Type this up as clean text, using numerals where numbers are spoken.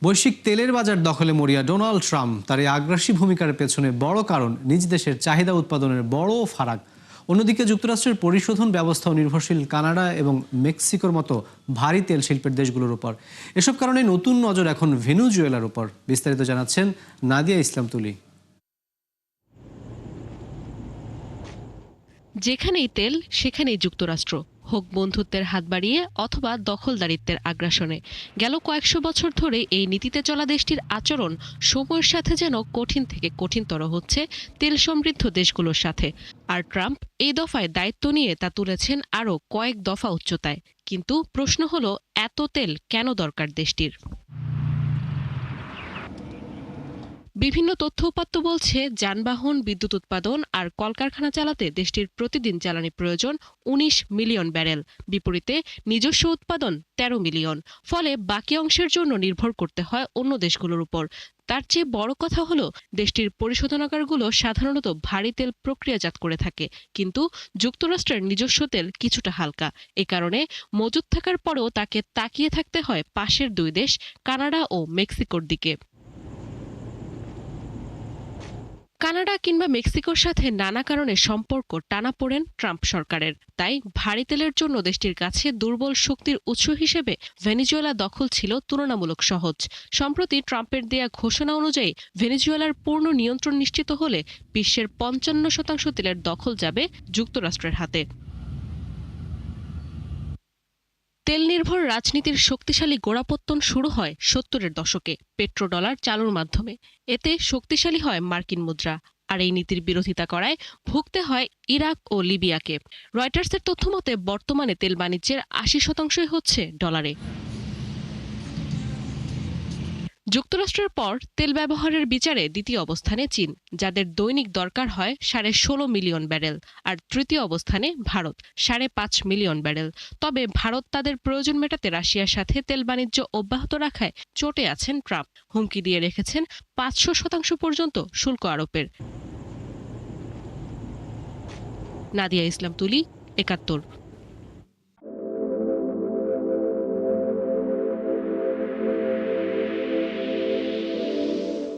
বৈশ্বিক তেলের বাজার দখলে মরিয়া ডোনাল্ড ট্রাম্প তার এই আগ্রাসী ভূমিকার পেছনে বড় কারণ নিজ দেশের চাহিদা উৎপাদনের বড় ফারাক। অন্যদিকে যুক্তরাষ্ট্রের পরিশোধন ব্যবস্থাও নির্ভরশীল কানাডা এবং মেক্সিকোর মতো ভারী তেল শিল্পের দেশগুলোর উপর। এসব কারণে নতুন নজর এখন ভেনেজুয়েলার উপর। বিস্তারিত জানাচ্ছেন নাদিয়া ইসলাম তুলি। যেখানেই তেল সেখানেই যুক্তরাষ্ট্র, হোক বন্ধুত্বের হাত বাড়িয়ে অথবা দখলদারিত্বের আগ্রাসনে। গেল কয়েকশো বছর ধরে এই নীতিতে চলা দেশটির আচরণ সময়ের সাথে যেন কঠিন থেকে কঠিনতর হচ্ছে তেল সমৃদ্ধ দেশগুলোর সাথে। আর ট্রাম্প এই দফায় দায়িত্ব নিয়ে তা তুলেছেন আরও কয়েক দফা উচ্চতায়। কিন্তু প্রশ্ন হলো, এত তেল কেন দরকার দেশটির? বিভিন্ন তথ্য উপাত্ত বলছে, যানবাহন, বিদ্যুৎ উৎপাদন আর কলকারখানা চালাতে দেশটির প্রতিদিন জ্বালানি প্রয়োজন ১৯ মিলিয়ন ব্যারেল, বিপরীতে নিজস্ব উৎপাদন ১৩ মিলিয়ন। ফলে বাকি অংশের জন্য নির্ভর করতে হয় অন্য দেশগুলোর উপর। তার চেয়ে বড় কথা হলো, দেশটির পরিশোধনাগারগুলো সাধারণত ভারী তেল প্রক্রিয়াজাত করে থাকে, কিন্তু যুক্তরাষ্ট্রের নিজস্ব তেল কিছুটা হালকা। এ কারণে মজুত থাকার পরেও তাকে তাকিয়ে থাকতে হয় পাশের দুই দেশ কানাডা ও মেক্সিকোর দিকে। কানাডা কিংবা মেক্সিকোর সাথে নানা কারণে সম্পর্ক টানাপোড়েন ট্রাম্প সরকারের। তাই ভারী তেলের জন্য দেশটির কাছে দুর্বল শক্তির উৎস হিসেবে ভেনেজুয়েলা দখল ছিল তুলনামূলক সহজ। সম্প্রতি ট্রাম্পের দেয়া ঘোষণা অনুযায়ী ভেনেজুয়েলার পূর্ণ নিয়ন্ত্রণ নিশ্চিত হলে বিশ্বের ৫৫% তেলের দখল যাবে যুক্তরাষ্ট্রের হাতে। তেল নির্ভর রাজনীতির শক্তিশালী গোড়াপত্তন শুরু হয় ৭০-এর দশকে পেট্রোডলার চালুর মাধ্যমে। এতে শক্তিশালী হয় মার্কিন মুদ্রা, আর এই নীতির বিরোধিতা করায় ভুগতে হয় ইরাক ও লিবিয়াকে। রয়টার্সের তথ্যমতে বর্তমানে তেল বাণিজ্যের ৮০% হচ্ছে ডলারে। যুক্তরাষ্ট্রের পর তেল ব্যবহারের বিচারে দ্বিতীয় অবস্থানে চীন, যাদের দৈনিক দরকার হয় ১৬.৫ মিলিয়ন ব্যারেল। আর তৃতীয় অবস্থানে ভারত, ৫.৫ মিলিয়ন ব্যারেল। তবে ভারত তাদের প্রয়োজন মেটাতে রাশিয়ার সাথে তেল বাণিজ্য অব্যাহত রাখায় চটে আছেন ট্রাম্প। হুমকি দিয়ে রেখেছেন ৫০০% পর্যন্ত শুল্ক আরোপের। নাদিয়া ইসলাম তুলি, ৭১।